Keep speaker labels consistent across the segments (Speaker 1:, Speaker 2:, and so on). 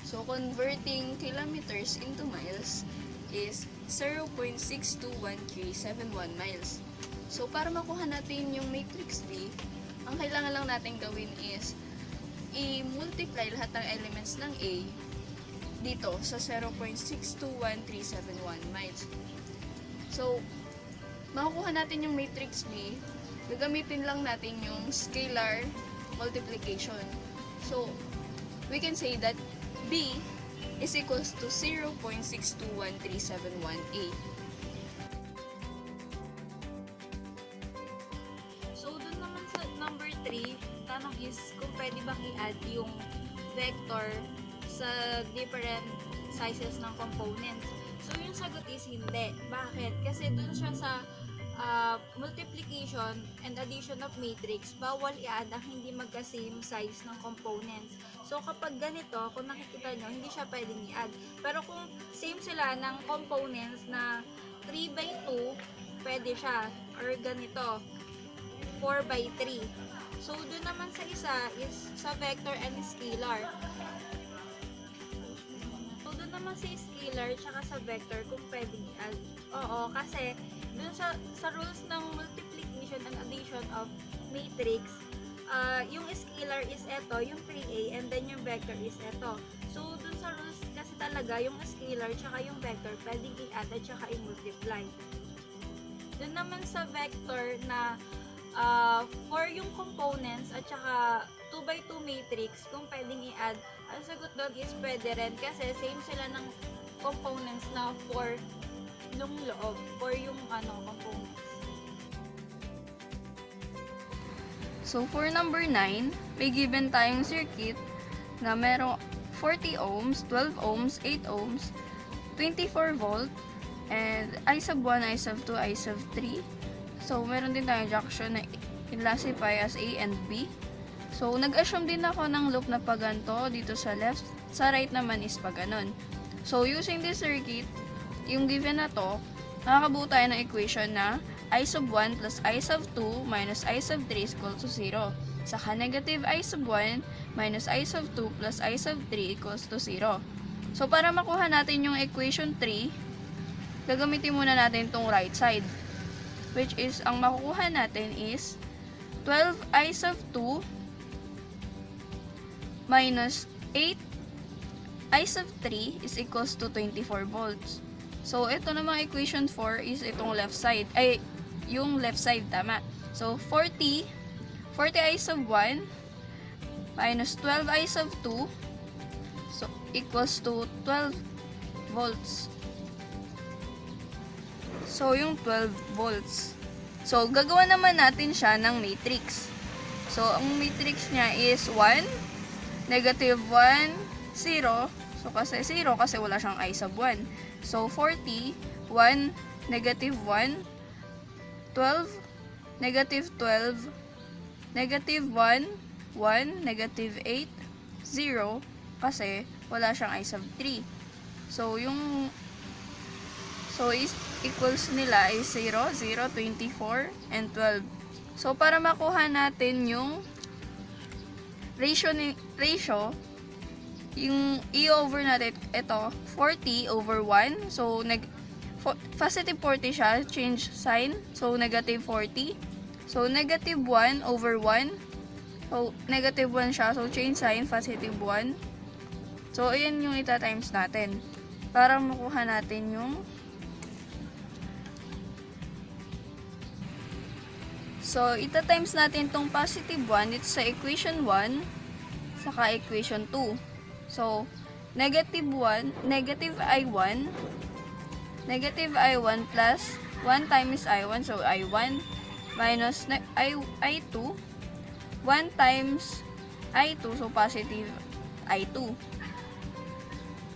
Speaker 1: So, converting kilometers into miles is 0.621371 miles. So, para makuha natin yung matrix B, ang kailangan lang natin gawin is i-multiply lahat ng elements ng A dito sa 0.621371 miles. So, makukuha natin yung matrix B, gagamitin lang natin yung scalar multiplication. So, we can say that B is equals to 0.621371A.
Speaker 2: So, dun naman sa number 3, tanong is kung pwede bang i-add yung vector sa different sizes ng components. So, yung sagot is hindi. Bakit? Kasi dun siya sa multiplication and addition of matrix, bawal i-add ang hindi magka-same size ng components. So, kapag ganito, kung nakikita nyo, hindi siya pwedeng i-add. Pero kung same sila ng components na 3 by 2, pwede siya. Or ganito, 4 by 3. So, dun naman sa isa is sa vector and scalar. So, dun naman sa scalar tsaka sa vector kung pwedeng i-add. Oo, kasi dun sa rules ng multiplication and addition of matrix, yung scalar is eto, yung 3a, and then yung vector is eto. So, dun sa rules kasi talaga, yung scalar tsaka yung vector, pwedeng i-add at tsaka i-multiply. Dun naman sa vector na for yung components at saka 2 by 2 matrix, kung pwedeng i-add, ang sagot doon is pwede rin kasi same sila ng components na for nung loob, for yung components.
Speaker 1: So, for number 9, may given tayong circuit na merong 40 ohms, 12 ohms, 8 ohms, 24 volt, and I sub 1, I sub 2, I sub 3. So, meron din tayong junction na i-classify as A and B. So, nag-assume din ako ng loop na paganto dito sa left, sa right naman is paganon. So, using this circuit, yung given na to, makakabuo tayo ng equation na I sub 1 plus I sub 2 minus I sub 3 is equal to 0. Saka negative I sub 1 minus I sub 2 plus I sub 3 equals to 0. So, para makuha natin yung equation 3, gagamitin muna natin itong right side. Which is, ang makukuha natin is 12 I sub 2 minus 8 I sub 3 is equals to 24 volts. So, ito namang equation 4 is itong left side. Ay, yung left side, tama. So, 40 I sub 1 minus 12 I sub 2 so, equals to 12 volts. So, yung 12 volts. So, gagawa naman natin siya ng matrix. So, ang matrix niya is 1, negative 1, 0. So, kasi 0 kasi wala siyang I sub 1. So, 40, 1, negative 1, 12, negative 12, negative 1, 1, negative 8, 0, kasi wala siyang I sub 3. So, is equals nila is 0, 0, 24, and 12. So, para makuha natin yung ratio, yung E over natin, ito, 40 over 1. So, positive 40 siya, change sign. So, negative 40. So, negative 1 over 1. So, negative 1 siya. So, change sign, positive 1. So, ayan yung ita-times natin. Para makuha natin yung So, ita-times natin tong positive 1 dito sa equation 1 saka equation 2. So, negative I1 plus 1 times I1, so I1 minus I2, 1 times I2, so positive I2.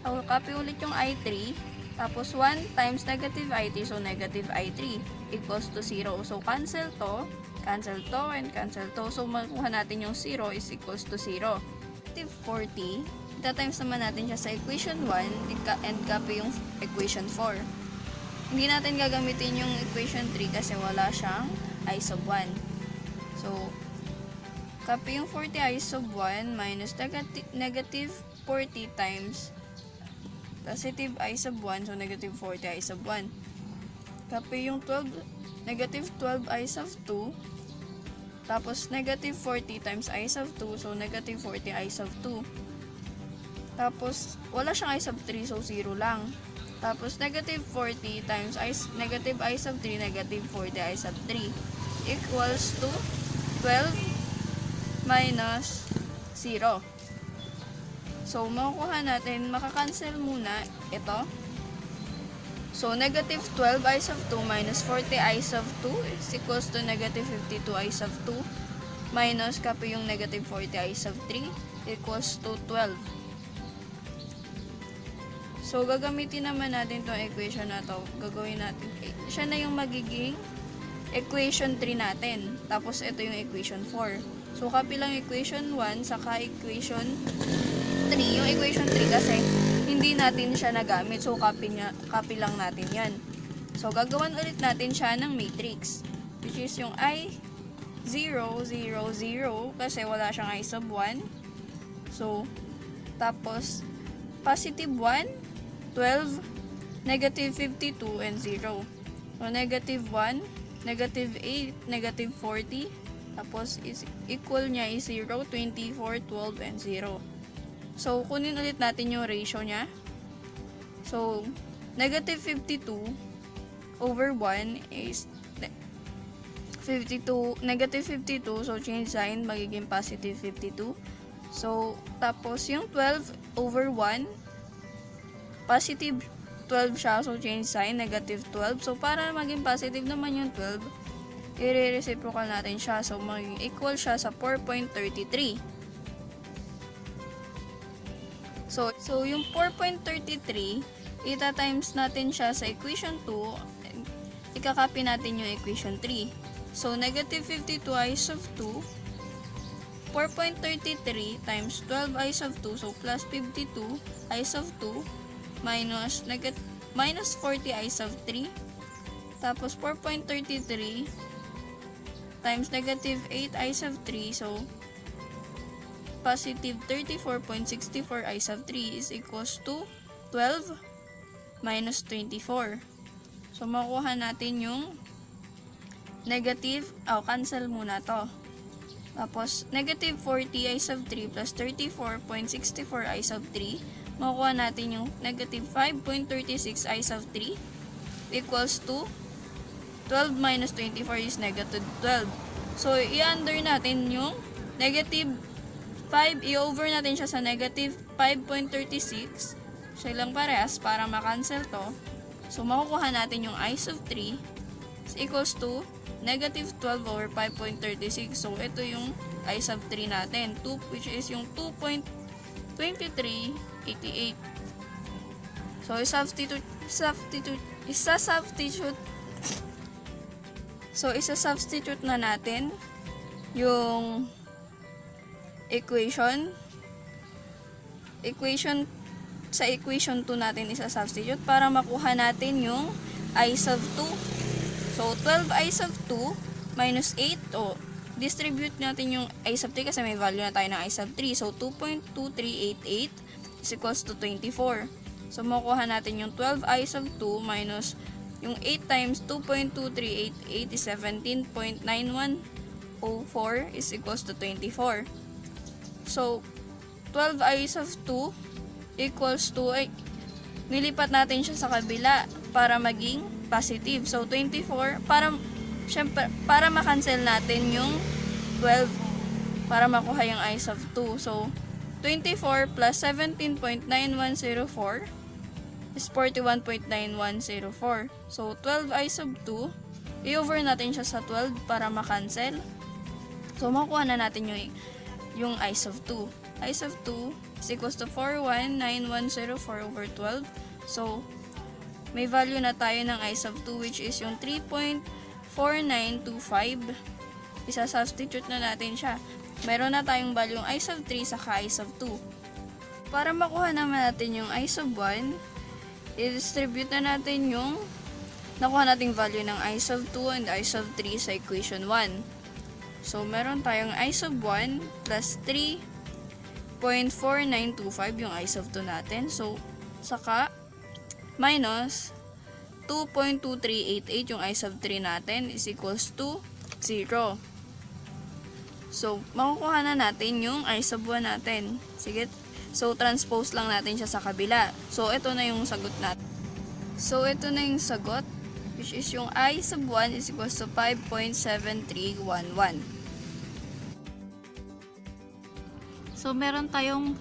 Speaker 1: So, copy ulit yung I3, tapos 1 times negative I3, so negative I3 equals to 0. So, cancel to, and cancel to. So, makuha natin yung 0 is equals to 0. Negative 40, ita-times naman natin siya sa equation 1 and copy yung equation 4. Hindi natin gagamitin yung equation 3 kasi wala siyang I sub 1. So, Copy yung 40 I sub 1 minus negative 40 times positive I sub 1, so negative 40 I sub 1. Copy yung negative 12 I sub 2, tapos negative 40 times I sub 2, so negative 40 I sub 2. Tapos, wala siyang I sub 3, so 0 lang. Tapos, negative 40 times negative I sub 3, negative 40 I sub 3 equals to 12 minus 0. So, makukuha natin, makakancel muna ito. So, negative 12 I sub 2 minus 40 I sub 2 is equals to negative 52 I sub 2 minus copy yung negative 40 I sub 3 equals to 12. So, gagamitin naman natin itong equation na to. Gagawin natin. Siya na yung magiging equation 3 natin. Tapos, ito yung equation 4. So, copy lang equation 1 saka equation 3. Yung equation 3 kasi hindi natin siya nagamit. So, copy lang natin yan. So, gagawan ulit natin siya ng matrix. Which is yung I 0, 0, 0. Kasi wala siyang I sub 1. So, tapos, positive 1, 12, negative 52, and 0. So, negative 1, negative 8, negative 40. Tapos, equal niya is 0, 24, 12, and 0. So, kunin ulit natin yung ratio niya. So, negative 52 over 1 is negative 52. So, change sign, magiging positive 52. So, tapos yung 12 over 1, positive 12 siya. So, change sign, negative 12. So, para maging positive naman yung 12, i-reciprocal natin siya. So, maging equal siya sa 4.33. So, yung 4.33, ita-times natin siya sa equation 2, ikakopy natin yung equation 3. So, negative 52 I sub 2, 4.33 times 12 I sub 2, so plus 52 I sub 2, minus 40 I sub 3, tapos 4.33 times negative 8 I sub 3, so positive 34.64 I sub 3 is equals to 12 minus 24. So, makuha natin yung negative, cancel muna to. Tapos, negative 40 I sub 3 plus 34.64 I sub 3, makuha natin yung negative 5.36 I sub 3 equals to 12 minus 24 is negative 12. So, i-under natin yung negative 5, i-over natin siya sa negative 5.36. Siya lang parehas para makancel to. So, makukuha natin yung I sub 3 is equals to negative 12 over 5.36. So, ito yung I sub 3 natin, which is yung 2.2388. So, isa-substitute na natin yung equation sa equation 2 natin isa-substitute para makuha natin yung I sub 2. So, 12 I sub 2 minus 8, distribute natin yung I sub 3 kasi may value na tayo ng I sub 3. So, 2.2388 is equals to 24. So, makuha natin yung 12 I sub 2 minus yung 8 times 2.2388 is 17.9104 is equals to 24. So, 12 I sub 2 equals to, nilipat natin siya sa kabila para maging positive. So, 24, para makancel natin yung 12, para makuha yung I sub 2. So, 24 plus 17.9104 is 41.9104. So, 12 I sub 2, i-over natin siya sa 12 para makancel. So, makuha na natin yung I sub 2. I sub 2 is equals to 419104 over 12. So, may value na tayo ng I sub 2 which is yung 3.4925. Isa-substitute na natin siya. Meron na tayong value yung I sub 3 saka I sub 2. Para makuha naman natin yung I sub 1, i-distribute na natin yung nakuha nating value ng I sub 2 and I sub 3 sa equation 1. So, meron tayong I sub 1 plus 3.4925 yung I sub 2 natin. So, saka minus 2.2388 yung I sub 3 natin is equals to 0. So, makukuha na natin yung I sub 1 natin. Sige. So, transpose lang natin siya sa kabila. So, ito na yung sagot natin. So, ito na yung sagot, which is yung I sub 1 is equals to 5.7311.
Speaker 2: So, meron tayong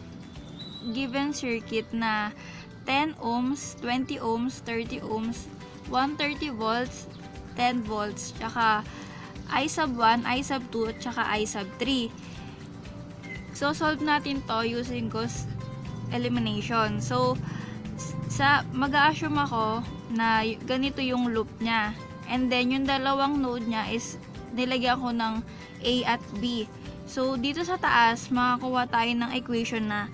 Speaker 2: given circuit na 10 ohms, 20 ohms, 30 ohms, 130 volts, 10 volts, tsaka I sub 1, I sub 2, at saka I sub 3. So, solve natin to using gauss elimination. So, mag-a-assume ako na ganito yung loop niya. And then, yung dalawang node niya is nilagyan ko ng A at B. So, dito sa taas, makakuha tayo ng equation na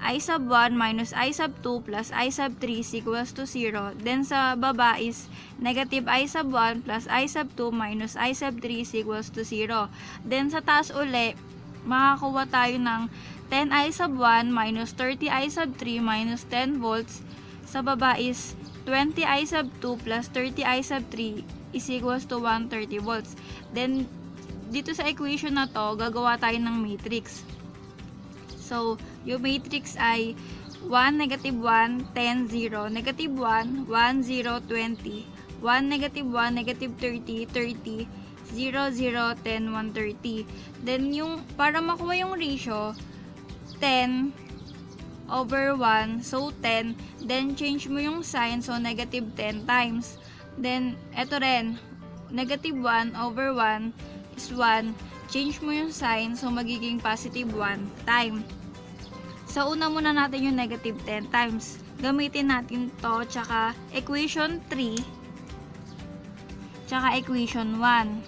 Speaker 2: I sub 1 minus I sub 2 plus I sub 3 is equals to 0. Then sa baba is negative I sub 1 plus I sub 2 minus I sub 3 is equals to 0. Then sa taas uli, makakuha tayo ng 10 I sub 1 minus 30 I sub 3 minus 10 volts. Sa baba is 20 I sub 2 plus 30 I sub 3 is equals to 130 volts. Then dito sa equation na to, gagawa tayo ng matrix. So, yung matrix ay 1, negative 1, 10, 0, negative 1, 1, 0, 20, 1, negative 1, negative 30, 30, 0, 0, 10, 130. Then, yung, para makuha yung ratio, 10 over 1, so 10, then change mo yung sign, so negative 10 times. Then, eto rin, negative 1 over 1 is 1, change mo yung sign, so magiging positive 1 time. So, una muna natin yung negative 10 times. Gamitin natin to, tsaka equation 3, tsaka equation 1.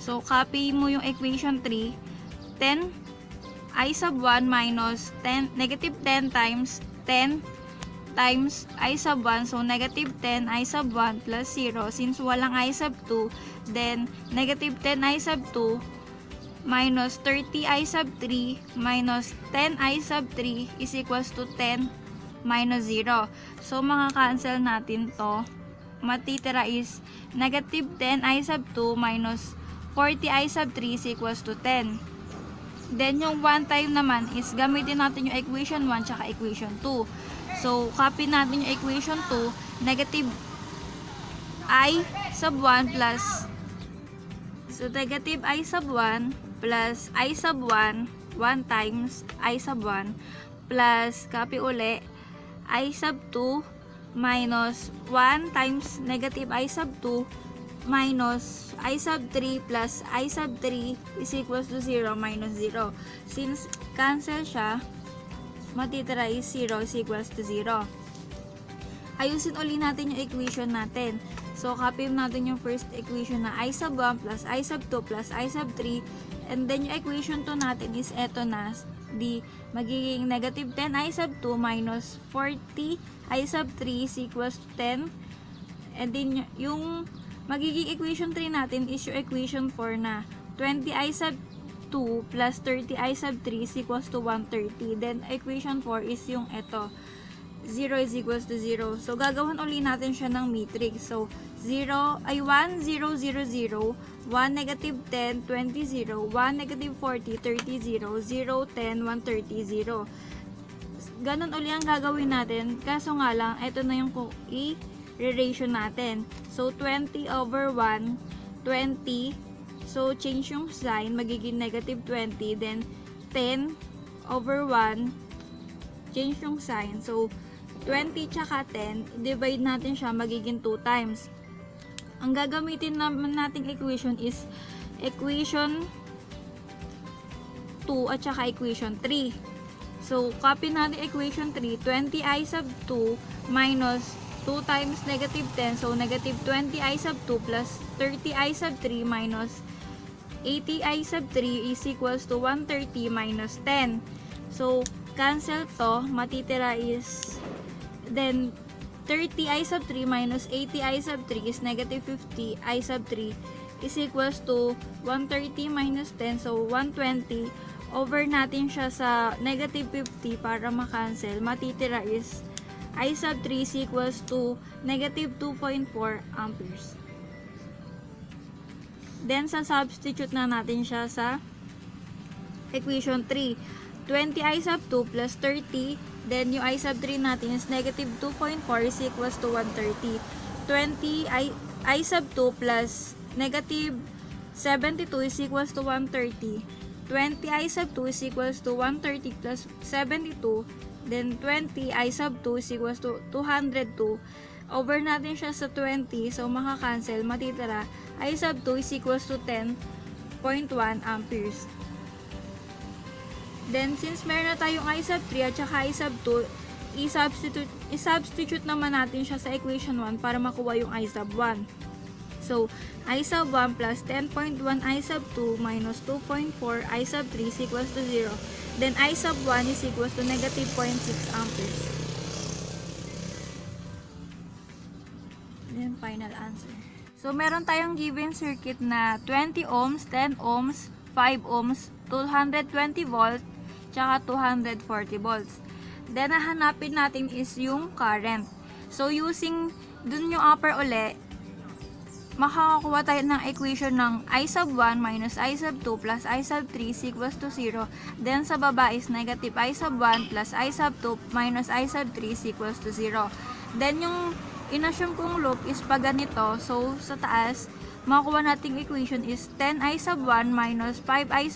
Speaker 2: So, copy mo yung equation 3, 10 I sub 1 minus 10, negative 10 times 10 times I sub 1, so negative 10 I sub 1 plus 0. Since walang I sub 2, then negative 10 I sub 2 minus 30 I sub 3 minus 10 I sub 3 is equals to 10 minus 0. So, makakancel natin to. Matitira is negative 10 I sub 2 minus 40 I sub 3 is equals to 10. Then, yung 1 time naman is gamitin natin yung equation 1 tsaka equation 2. So, copy natin yung equation 2, negative I sub 1 plus, so negative I sub 1 plus I sub 1, 1 times I sub 1, plus, copy uli, I sub 2 minus 1 times negative I sub 2 minus I sub 3 plus I sub 3 is equals to 0 minus 0. Since cancel siya, matitira is 0 is equals to 0. Ayusin uli natin yung equation natin. So, copy natin yung first equation na I sub 1 plus I sub 2 plus I sub 3. And then, yung equation 2 natin is eto na. Di, magiging negative 10 I sub 2 minus 40 I sub 3 is equals to 10. And then, yung magiging equation 3 natin is yung equation 4 na 20 I sub 2 plus 30 I sub 3 is equals to 130. Then, equation 4 is yung eto. 0 is equals to 0. So, gagawin uli natin siya ng matrix. So, 1, 0, 0, 0, 1, negative 10, 20, 0, 1, negative 40, 30, 0, 0, 10, 130, 0. Ganon uli ang gagawin natin. Kaso nga lang, ito na yung i-ratio natin. So, 20 over 1, 20. So, change yung sign, magiging negative 20. Then, 10 over 1, change yung sign. So, 20 tsaka 10, divide natin siya, magiging 2 times. Ang gagamitin naman nating equation is equation 2 at saka equation 3. So, copy natin equation 3, 20 I sub 2 minus 2 times negative 10. So, negative 20 I sub 2 plus 30 I sub 3 minus 80 I sub 3 is equals to 130 minus 10. So, cancel to, matitira is, then, 30 I sub 3 minus 80 I sub 3 is negative 50 I sub 3 is equals to 130 minus 10. So, 120. Over natin siya sa negative 50 para makancel. Matitira is I sub 3 is equals to negative 2.4 amperes. Then, substitute na natin siya sa equation 3. 20 I sub 2 plus 30. Then, yung I sub 3 natin is negative 2.4 is equals to 130. 20 I sub 2 plus negative 72 is equals to 130. 20 I sub 2 is equals to 130 plus 72. Then, 20 I sub 2 is equals to 202. Over natin siya sa 20. So, makakancel. Matitira. I sub 2 is equals to 10.1 amperes. Then, since meron na tayong I sub 3 at saka I sub 2, i-substitute naman natin siya sa equation 1 para makuha yung I sub 1. So, I sub 1 plus 10.1 I sub 2 minus 2.4 I sub 3 is equals to 0. Then, I sub 1 is equals to negative 0.6 amperes. Then, final answer. So, meron tayong given circuit na 20 ohms, 10 ohms, 5 ohms, 220 volts, tsaka 240 volts. Then, nahanapin natin is yung current. So, using dun yung upper uli, makakakuha tayo ng equation ng I sub 1 minus I sub 2 plus I sub 3 is equals to 0. Then, sa baba is negative I sub 1 plus I sub 2 minus I sub 3 is equals to 0. Then, yung inassume kong loop is pa ganito. So, sa taas, makakuha nating equation is 10 I sub 1 minus 5 I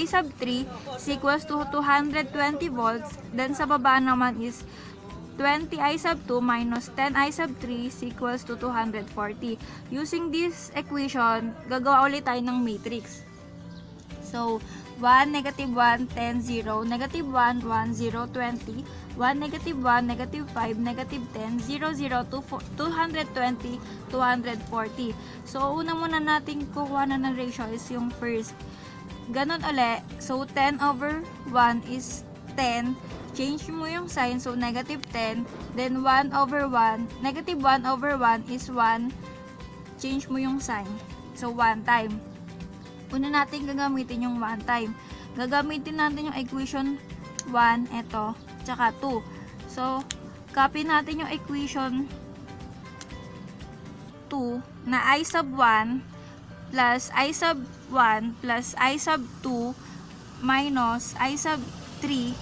Speaker 2: sub 3 is equals to 220 volts. Then, sa baba naman is 20 I sub 2 minus 10 I sub 3 is equals to 240. Using this equation, gagawa ulit tayo ng matrix. So, 1, negative 1, 10, 0, negative 1, 1, 0, 20, 1, negative 1, negative 5, negative 10, 0, 0, 220, 240. So, una muna natin kukuha na ng ratio is yung first. Ganon ulit. So, 10 over 1 is 10. Change mo yung sign. So, negative 10. Then, 1 over 1. Negative 1 over 1 is 1. Change mo yung sign. So, 1 time. Una natin gagamitin yung 1 time. Gagamitin natin yung equation 1, ito, tsaka 2. So, copy natin yung equation 2 na I sub 1 plus I sub 1 plus I sub 2 minus I sub 3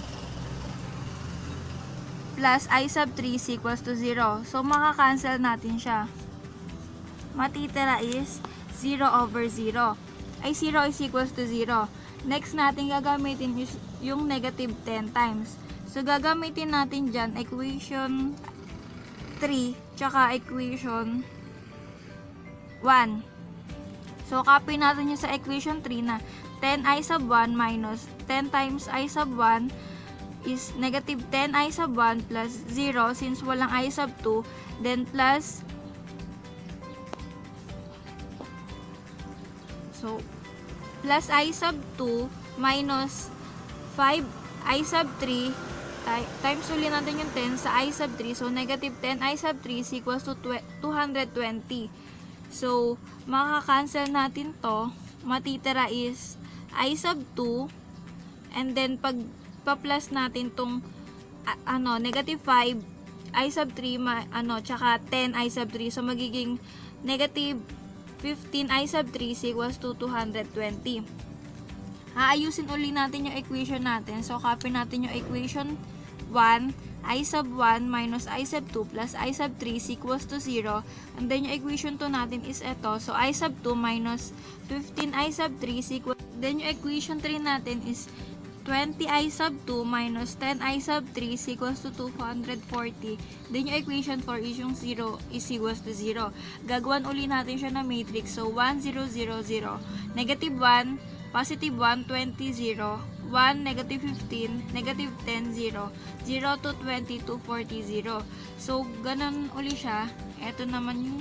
Speaker 2: plus I sub 3 is equals to 0. So, makakancel natin siya. Matitira is 0 over 0. Ay, 0 is equals to 0. Next natin gagamitin is yung negative 10 times. So, gagamitin natin dyan equation 3 tsaka equation 1. So, copy natin yung sa equation 3 na 10 I sub 1 minus 10 times I sub 1 is negative 10 I sub 1 plus 0 since walang I sub 2. Then, plus I sub 2 minus 5 I sub 3 times ulit natin yung 10 sa I sub 3. So, negative 10 I sub 3 is equals to 220. So, makakancel natin to. Matitira is I sub 2 and then pag pa-plus natin tong negative 5 I sub 3 tsaka 10 I sub 3. So, magiging negative 15 I sub 3 is equals to 220. Aayusin uli natin yung equation natin. So, copy natin yung equation 1. I sub 1 minus I sub 2 plus I sub 3 is equals to 0. And then, yung equation 2 natin is ito. So, I sub 2 minus 15 I sub 3 is equals. Then, yung equation 3 natin is 20 I sub 2 minus 10 I sub 3 is equals to 240. Then, yung equation 4 is yung 0 is equals to 0. Gagawin uli natin siya na matrix. So, 1, 0, 0, 0. Negative 1, positive 1, 20, 0. 1, negative 15, negative 10, 0. 0 to 20, 240, 0. So, ganun uli siya. Ito naman yung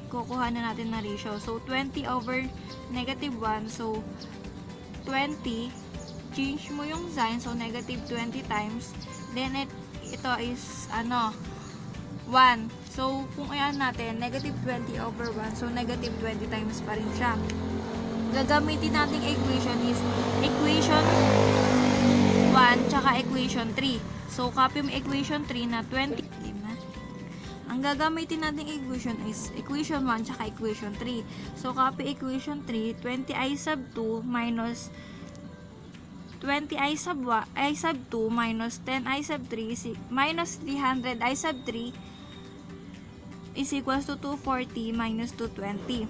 Speaker 2: kukuha na natin na ratio. So, 20 over negative 1. So, 20. Change mo yung sign. So, negative 20 times. Then, ito is, 1. So, kung ayan natin, negative 20 over 1. So, negative 20 times pa rin siya. Gagamitin nating equation is equation 1 tsaka equation 3. So, copy mo equation 3 na 20. Ang gagamitin nating equation is equation 1 tsaka equation 3. So, copy equation 3, 20i sub 2 minus 20i sub 2 minus 10i sub 3 minus 300i sub 3 is equals to 240 minus 220.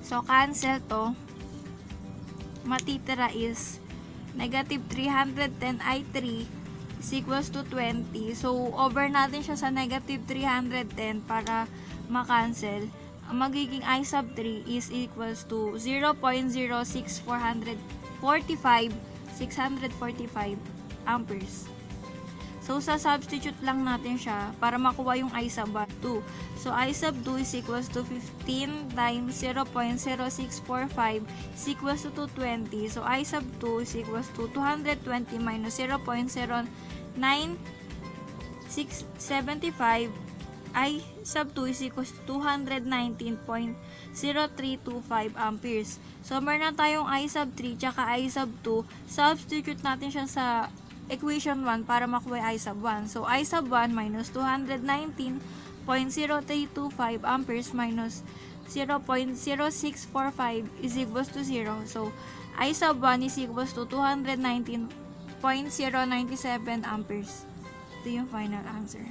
Speaker 2: So, cancel to. Matitira is negative 310i3 is equals to 20. So, over natin siya sa negative 310 para makancel. Ang magiging i sub 3 is equals to 0.06445 amperes. So, sa-substitute lang natin siya para makuha yung I sub 2. So, I sub 2 is equals to 15 times 0.0645 is equals to 220. So, I sub 2 is equals to 220 minus 0.09675. I sub 2 is equals to 219.0325 amperes. So, meron na tayong I sub 3 tsaka I sub 2. Substitute natin siya sa equation 1 para makuha I sub 1. So, I sub 1 minus 219.0325 amperes minus 0.0645 is equals to 0. So, I sub 1 is equals to 219.097 amperes. Ito yung final answer.